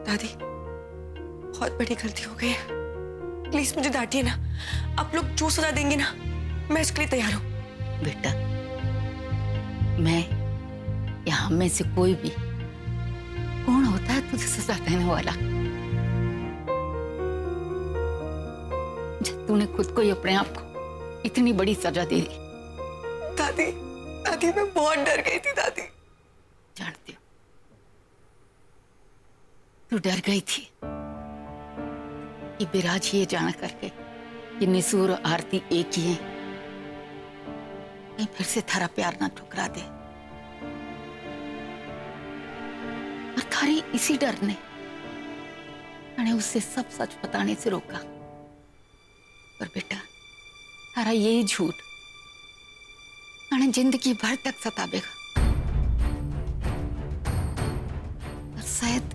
दादी, बहुत बड़ी गलती हो गई है। प्लीज मुझे डांटिए ना। आप लोग जो सजा देंगे ना, मैं इसके लिए तैयार हूँ। बेटा, मैं या हम में से कोई भी कौन होता है तुझे सजा देने वाला? जब तूने खुद को ही अपने आप को इतनी बड़ी सजा दे दी। दादी, दादी मैं बहुत डर गई थी दादी। जानती हूँ तू डर गई थी कि बिराज ये जान करके कि निसूर और आरती एक ही हैं, कहीं फिर से थारा प्यार ना ठुकरा दे। और थारी इसी डर ने मैंने उससे सब सच बताने से रोका। पर बेटा, थारा यही झूठ मैंने जिंदगी भर तक सतावेगा। और शायद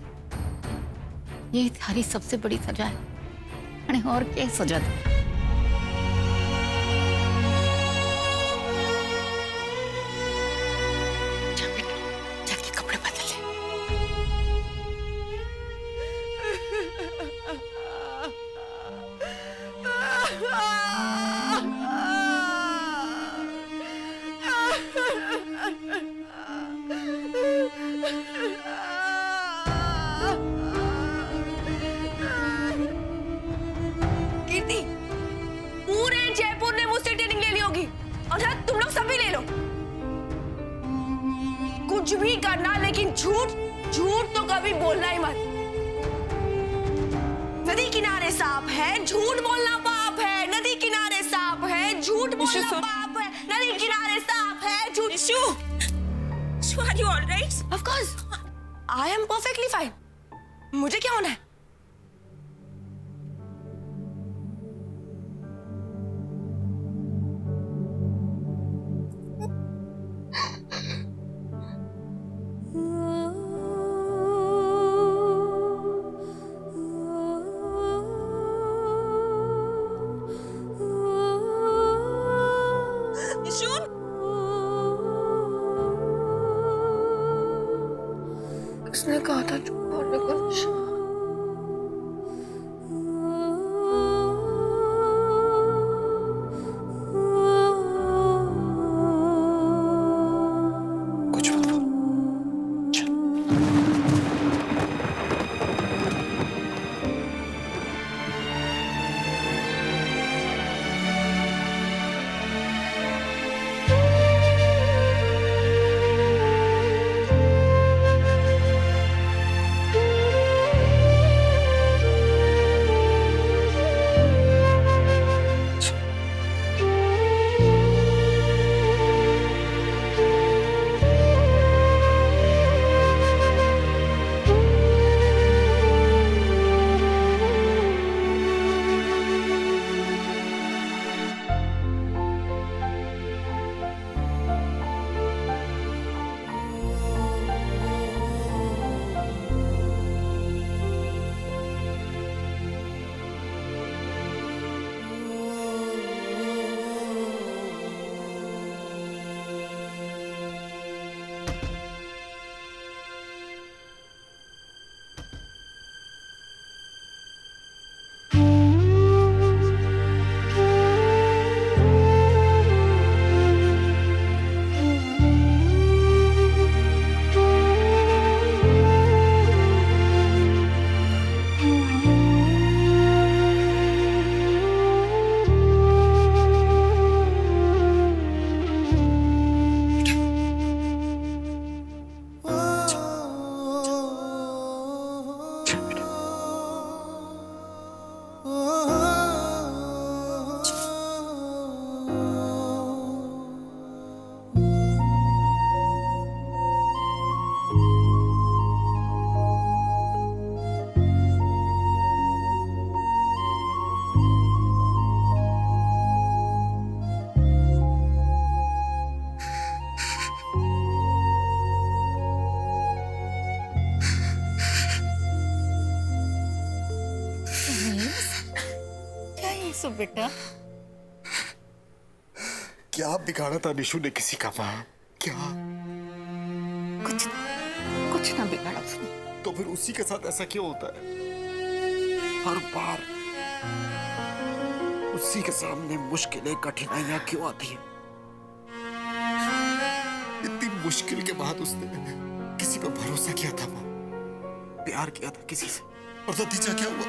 यही थारी सबसे बड़ी सजा है। मैंने और क्या सजा दी? चल बेटा, चल के कपड़े बदल ले। कीर्ति, पूरे जयपुर ने मुझसे ट्रेनिंग ले ली होगी और शायद तुम लोग सभी ले लो। कुछ भी करना, लेकिन झूठ झूठ तो कभी बोलना ही मत। नदी किनारे सांप है, झूठ बोलना पाप है। नदी किनारे सांप है, झूठ बोलना पाप है। नदी किनारे सांप है, झूठ। So are you all right? Of course, I am perfectly fine. मुझे क्या होना है? Nishun? किसने कहा था चुप होने को? कुछ मत बोल। चल। सो बेटा, क्या बिगाड़ा था निशु ने किसी का? मां क्या? कुछ ना बिगाड़ा उसने। तो फिर उसी के साथ ऐसा क्यों होता है? हर बार उसी के सामने मुश्किलें, कठिनाइयां क्यों आती हैं? इतनी मुश्किल के बाद उसने किसी पर भरोसा किया था, मां, प्यार किया था किसी से, और नतीजा क्या हुआ?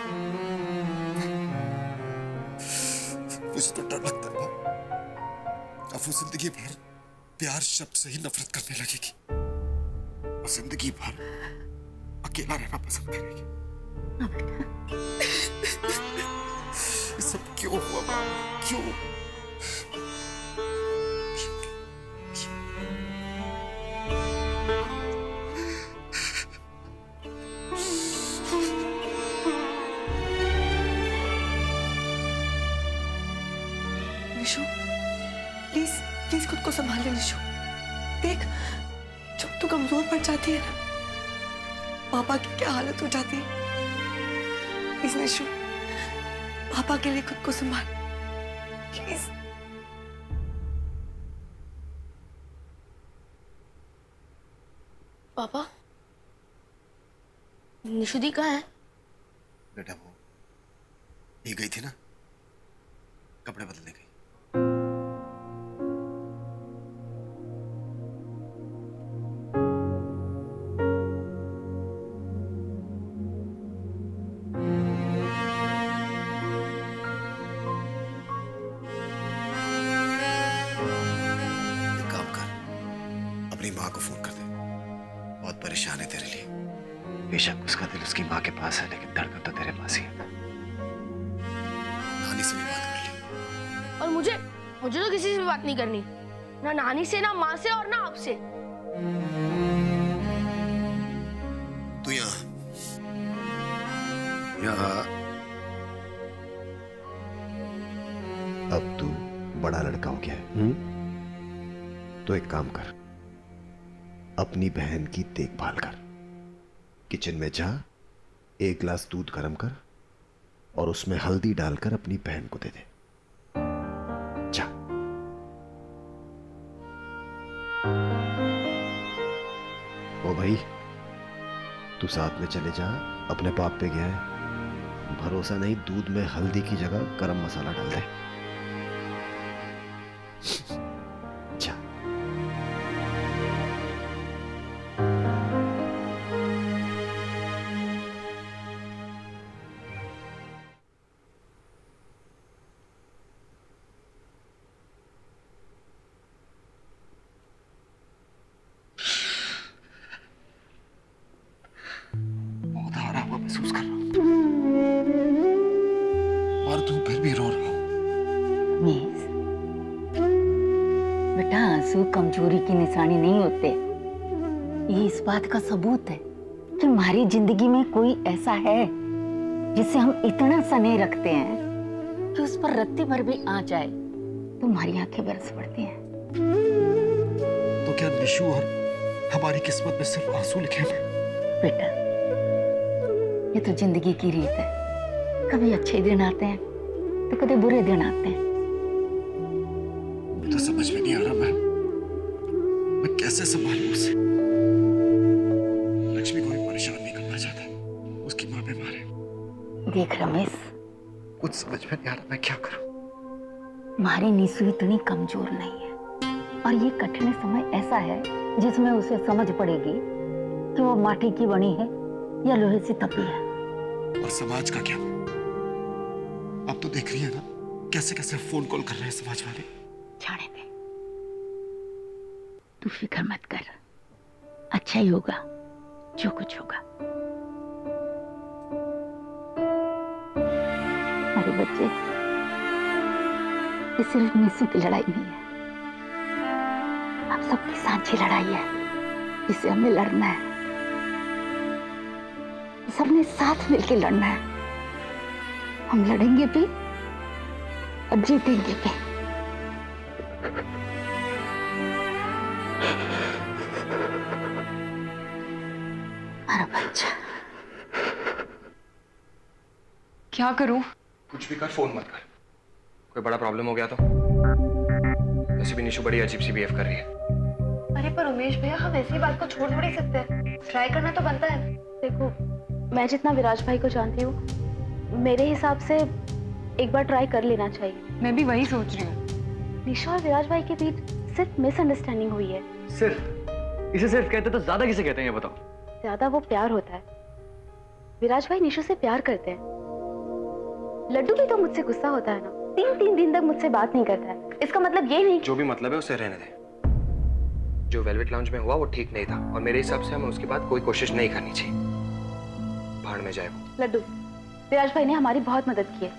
मुझे तो डर लगता है मां, अब वो जिंदगी भर प्यार शब्द से ही नफरत करने लगेगी और जिंदगी भर अकेला रहना पसंद करेगी। ये सब क्यों हुआ मां? क्यों? निशु, प्लीज प्लीज खुद को संभाल ले निशु। देख, जब तू कमजोर पड़ जाती है ना, पापा की क्या हालत हो जाती है। प्लीज निशु, पापा के लिए खुद को संभाल, प्लीज। पापा, निशु दी कहाँ है? बेटा वो ये गई थी ना, कपड़े बदलने गई। अपनी माँ को फोन कर दे, बहुत परेशान है तेरे लिए। बेशक उसका दिल उसकी माँ के पास है, लेकिन धड़कन तो तेरे पास ही है। नानी से भी बात कर ली। और मुझे तो किसी से भी बात नहीं करनी, ना नानी से, ना माँ से, और ना आपसे। तू यहाँ अब तू बड़ा लड़का हो गया है, तो एक काम कर, अपनी बहन की देखभाल कर। किचन में जा, एक गिलास दूध गर्म कर और उसमें हल्दी डालकर अपनी बहन को दे दे। जा। ओ भाई, तू साथ में चले जा, अपने पाप पे गया है। भरोसा नहीं, दूध में हल्दी की जगह गरम मसाला डाल दे। जा। बहुत हारा हुआ महसूस कर रहा हूं, और तू फिर भी रो रहा हूं। बेटा, आंसू कमजोरी की निशानी नहीं होते। ये इस बात का सबूत है कि हमारी जिंदगी में कोई ऐसा है जिसे हम इतना स्नेह रखते हैं कि उस पर रत्ती भर भी आ जाए तो हमारी आंखें बरस पड़ती हैं। तो क्या निशु और हमारी किस्मत में सिर्फ आंसू लिखे हैं? बेटा, ये तो जिंदगी की रीत है। कभी अच्छे दिन आते हैं तो कभी बुरे दिन आते हैं। मुझे तो समझ में नहीं आ रहा मैं कैसे संभालूं उसे। लक्ष्मी को भी परेशान नहीं करना चाहता, उसकी माँ बीमार है। देख रमेश, कुछ समझ में नहीं आ रहा मैं क्या करूं। हमारी निशु इतनी कमजोर नहीं है, और ये कठिन समय ऐसा है जिसमें उसे समझ पड़ेगी कि वो माटी की बनी है या लोहे से तपी है। और समाज का क्या? अब तो देख रही है ना, कैसे कैसे फोन कॉल कर रहे हैं समाज वाले। जाने दे, तू फिक्र मत कर, अच्छा ही होगा जो कुछ होगा। अरे बच्चे, ये सिर्फ निशु की लड़ाई नहीं है, आप सबकी साझी लड़ाई है जिसे हमें लड़ना है। सबने साथ मिलकर लड़ना है। हम लड़ेंगे भी और जीतेंगे भी। हमारा बच्चा। क्या करूं? कुछ भी कर, फोन मत कर। कोई बड़ा प्रॉब्लम हो गया तो? वैसे भी निशु बड़ी अजीब सी बिहेव कर रही है। अरे पर उमेश भैया, हम ऐसी बात को छोड़ थोड़ी सकते हैं। ट्राई करना तो बनता है। देखो, मैं जितना विराज भाई को जानती हूँ, मेरे हिसाब से एक बार ट्राई कर लेना चाहिए। मैं भी वही सोच रही हूँ। निशा और विराज भाई के बीच सिर्फ मिसअंडरस्टैंडिंग हुई है। सिर्फ? इसे सिर्फ कहते तो ज्यादा किसे कहते हैं ये बताओ? ज्यादा वो प्यार होता है। विराज भाई निशु से प्यार करते हैं। लड्डू भी तो मुझसे गुस्सा होता है ना, 3 दिन तक मुझसे बात नहीं करता है। इसका मतलब ये नहीं। जो भी मतलब है उसे रहने दे। जो वेलवेट लाउंज में हुआ वो ठीक नहीं था और मेरे हिसाब से हमें उसके बाद कोई कोशिश नहीं करनी चाहिए। भाड़ में जाए वो। लड्डू, विराज भाई ने हमारी बहुत मदद की है,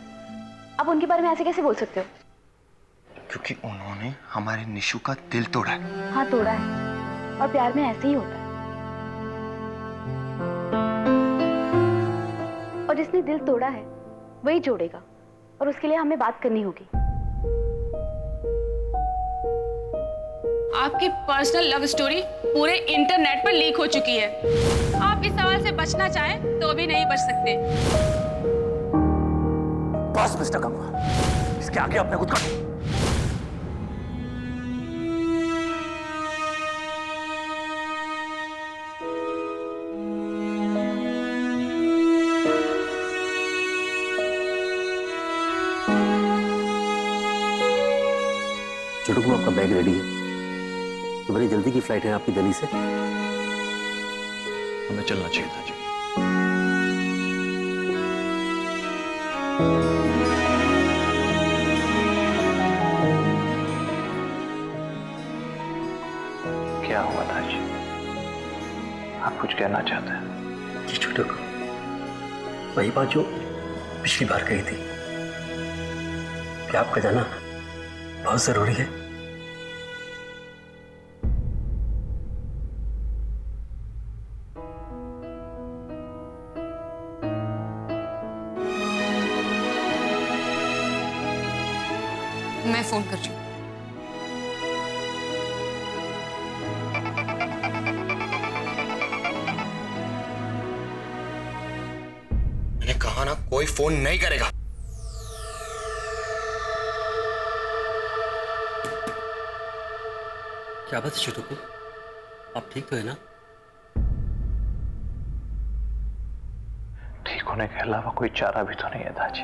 आप उनके बारे में ऐसे कैसे बोल सकते हो? क्योंकि उन्होंने हमारे निशु का दिल तोड़ा है। हाँ, तोड़ा है, और प्यार में ऐसे ही होता है। और जिसने दिल तोड़ा है वही जोड़ेगा, और उसके लिए हमें बात करनी होगी। आपकी पर्सनल लव स्टोरी पूरे इंटरनेट पर लीक हो चुकी है। आप इस सवाल से बचना चाहें तो भी नहीं बच सकते। बस मिस्टर गंगा, इसके आगे अपने खुद का। छोटू को आपका बैग रेडी है। तो बड़ी जल्दी की फ्लाइट है आपकी दिल्ली से। हमें चलना चाहिए था जी। क्या हुआ था जी? आप कुछ कहना चाहते हैं? जी छोटू को वही बात जो पिछली बार कही थी कि आपका जाना बहुत जरूरी है। मैं फोन कर रही हूँ। मैंने कहा ना, कोई फोन नहीं करेगा। क्या बात है छोटू को, आप ठीक तो है ना? ठीक होने के अलावा कोई चारा भी तो नहीं है दाजी।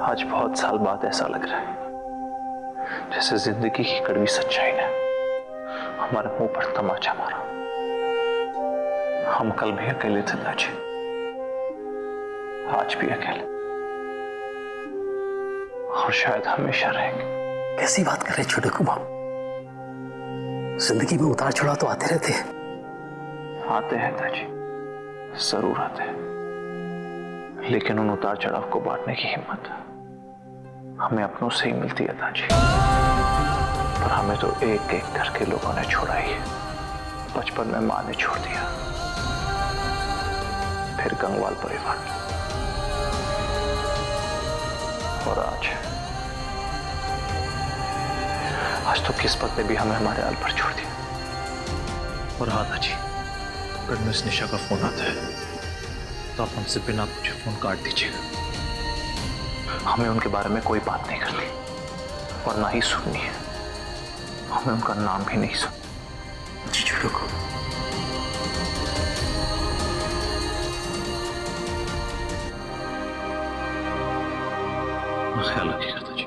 आज बहुत साल बाद ऐसा लग रहा है जैसे जिंदगी की कड़वी सच्चाई ने हमारे मुंह पर तमाचा मारा। हम कल भी अकेले थे दाजी, आज भी अकेले, और शायद हमेशा रहेंगे। कैसी बात कर रहे छोटू को बाप? जिंदगी में उतार चढ़ाव तो आते रहते हैं। आते हैं दाजी, जरूर आते हैं, लेकिन उन उतार चढ़ाव को बांटने की हिम्मत हमें अपनों से ही मिलती है दाजी। पर हमें तो एक एक करके लोगों ने छोड़ा ही है। बचपन में मां ने छोड़ दिया, फिर गंगवाल परिवार, और आज तो किस्मत ने भी हमें हमारे हाल पर छोड़ दिया। और हाँ दाजी, अगर मिस निशा का फोन आता है तो आप हमसे बिना पूछे फोन काट दीजिएगा। हमें उनके बारे में कोई बात नहीं करनी और ना ही सुननी है। हमें उनका नाम भी नहीं सुन। जी छोटू को ख्याल रखिएगा दादी।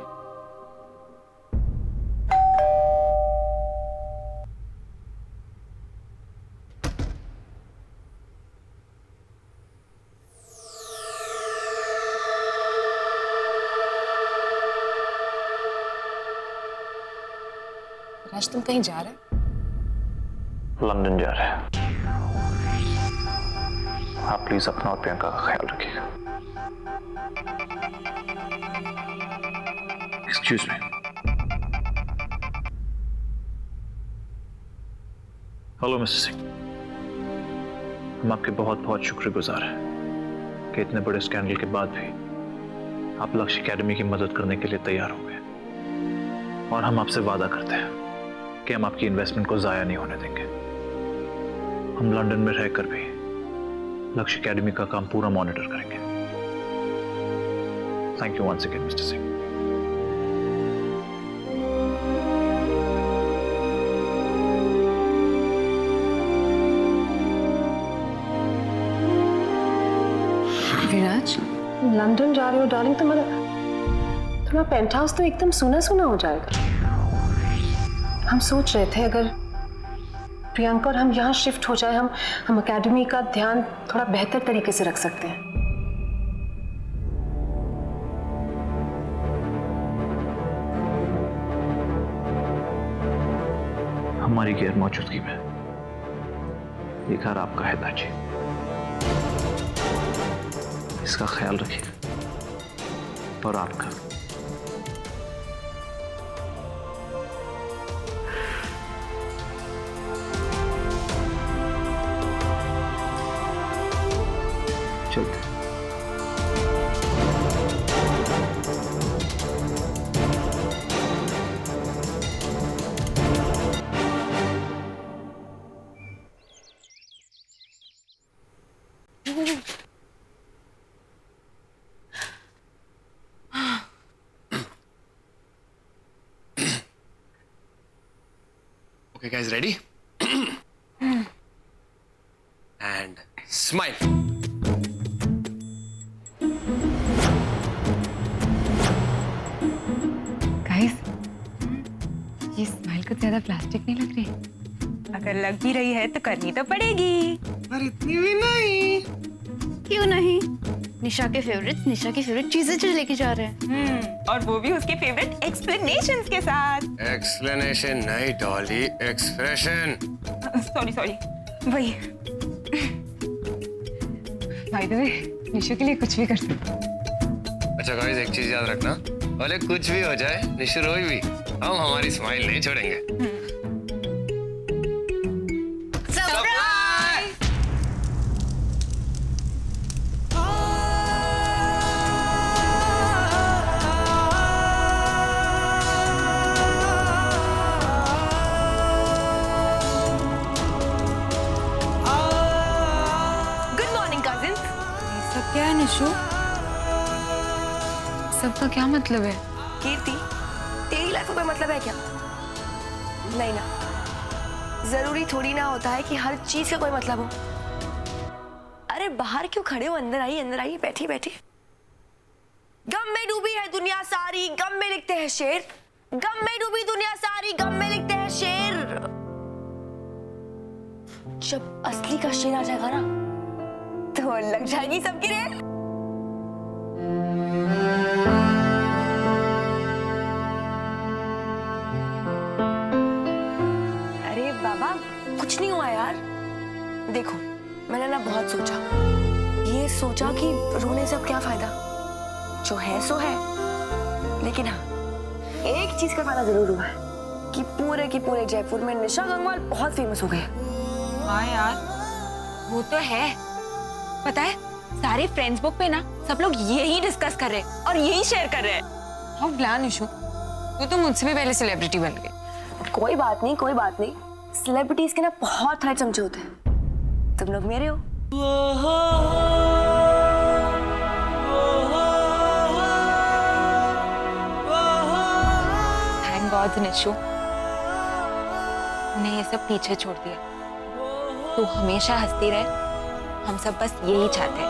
राज, तुम कहीं जा रहे हो? लंदन जा रहे हैं। आप प्लीज अपना और प्रियंका का ख्याल रखिएगा। Excuse me. Hello mister Singh, हम आपके बहुत बहुत शुक्रगुजार हैं कि इतने बड़े स्कैंडल के बाद भी आप लक्ष्य एकेडमी की मदद करने के लिए तैयार हो गए। और हम आपसे वादा करते हैं कि हम आपकी इन्वेस्टमेंट को जाया नहीं होने देंगे। हम लंदन में रहकर भी लक्ष्य एकेडमी का काम पूरा मॉनिटर करेंगे। Thank you once again mister Singh. Viraj, London जा रहे हो डार्लिंग? तुम्हारा पेंट हाउस तो एकदम सूना सूना हो जाएगा। हम सोच रहे थे अगर प्रियंका और हम यहाँ शिफ्ट हो जाए, हम एकेडमी का ध्यान थोड़ा बेहतर तरीके से रख सकते हैं। हमारी गैर मौजूदगी में ये घर आपका है ताजी, इसका ख्याल रखिए। और आपका चलते। Okay, guys, ready? And smile. Guys, ये स्माइल कुछ ज्यादा प्लास्टिक नहीं लग रही? अगर लग भी रही है तो करनी तो पड़ेगी। पर इतनी भी नहीं। क्यों नहीं? निशा की फेवरेट चीजें जो लेके जा रहे हैं। और वो भी उसके फेवरेट एक्सप्लेनेशंस के साथ। Explanation नहीं डॉली, expression. सॉरी वही। बाय द वे, निशु के लिए कुछ भी कर सकते हो। अच्छा गाइस, एक चीज याद रखना, भले कुछ भी हो जाए, निशु रोई भी, हम हमारी स्माइल नहीं छोड़ेंगे। क्या है निशु? सबका क्या मतलब है? कीर्ति, तेरी लाइफ को कोई मतलब है क्या? नहीं ना, जरूरी थोड़ी ना होता है कि हर चीज का कोई मतलब हो। अरे बाहर क्यों खड़े हो? अंदर आइए, बैठिए। गम में डूबी है दुनिया सारी, गम में लिखते हैं शेर। गम में डूबी दुनिया सारी, गम में लिखते हैं शेर। जब असली का शेर आ जाएगा ना, तो लग जाएगी सबकी रेल। अरे बाबा, कुछ नहीं हुआ यार। देखो, मैंने ना बहुत सोचा, ये सोचा कि रोने से अब क्या फायदा, जो है सो है। लेकिन हाँ, एक चीज का फायदा जरूर हुआ है कि पूरे के पूरे जयपुर में निशा गंगवाल बहुत फेमस हो गए। हाँ यार, वो तो है। पता है, सारे फ्रेंड्स बुक पे ना सब लोग यही डिस्कस कर रहे हैं और यही शेयर कर रहे हैं। हाउ ग्लैड निशु, तू तो मुझसे भी पहले सेलिब्रिटी बन गई। कोई बात नहीं। सेलिब्रिटीज के ना बहुत सारे चमचे होते हैं, तुम लोग मेरे हो। थैंक गॉड निशु ने ये सब पीछे छोड़ दिया। तू हमेशा हंसती रहे, हम सब बस यही चाहते हैं।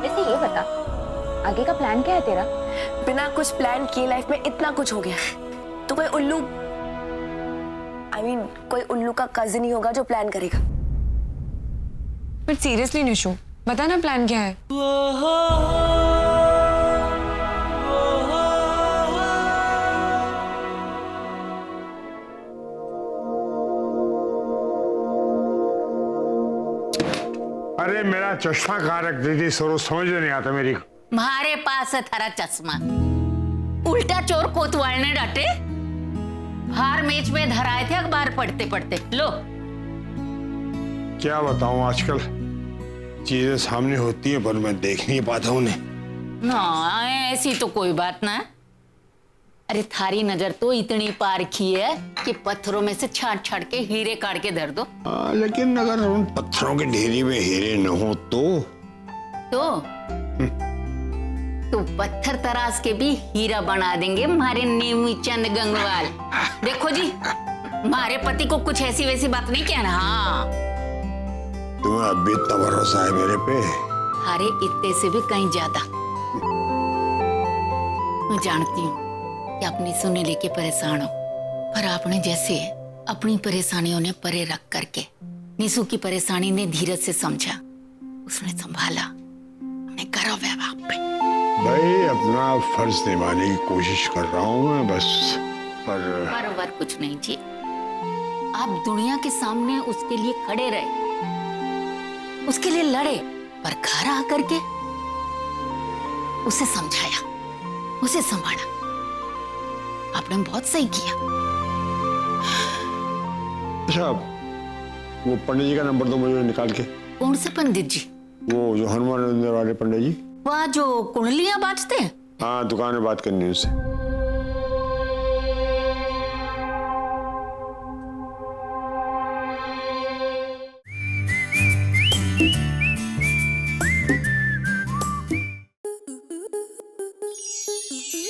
वैसे ये बता, आगे का प्लान क्या है तेरा? बिना कुछ प्लान किए लाइफ में इतना कुछ हो गया, तो कोई उल्लू, कोई उल्लू का कजिन ही होगा जो प्लान करेगा। बट सीरियसली निशु, बता ना प्लान क्या है? अरे मेरा चश्मा कहाँ रख दी थी सरो, समझ नहीं आता मेरी। तुम्हारे पास है थारा चश्मा, उल्टा चोर कोतवाल ने डांटे। बाहर मेज में धराए थे अखबार पढ़ते पढ़ते। लो, क्या बताऊं, आजकल चीजें सामने होती हैं पर मैं देख नहीं पाता उन्हें। ना ऐसी तो कोई बात ना। अरे थारी नजर तो इतनी पारखी है कि पत्थरों में से छांट छांट के हीरे काट के धर दो। लेकिन अगर उन पत्थरों के ढेरी में हीरे न हो तो पत्थर तराश के भी हीरा बना देंगे हमारे नेमीचंद गंगवाल। देखो जी, हमारे पति को कुछ ऐसी वैसी बात नहीं कहना। हाँ, तू तुम्हें अब भी इतना भरोसा है मेरे पे? अरे इतने से भी कहीं ज्यादा। मैं जानती हूँ कि अपनी सुने लेके परेशान हो, पर आपने जैसे अपनी परेशानियों ने परे रख करके निशु की परेशानी ने धीरज से समझा, उसने संभाला, हमने गर्व है आप पे। भाई अपना फर्ज निभाने की कोशिश कर रहा हूँ मैं बस, पर कुछ नहीं जी। आप दुनिया के सामने उसके लिए खड़े रहे, उसके लिए लड़े, पर घर आकर के उसे समझाया, उसे संभाला। आपने बहुत सही किया। अच्छा, वो पंडित जी का नंबर दो मुझे निकाल के। कौन से पंडित जी? वो जो हनुमान मंदिर वाले पंडित जी। वह जो कुंडलियां बाजते हैं? हाँ, दुकान में बात करनी है उससे।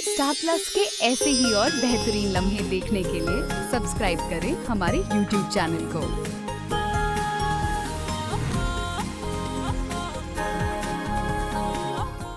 स्टार प्लस के ऐसे ही और बेहतरीन लम्हे देखने के लिए सब्सक्राइब करें हमारे YouTube चैनल को।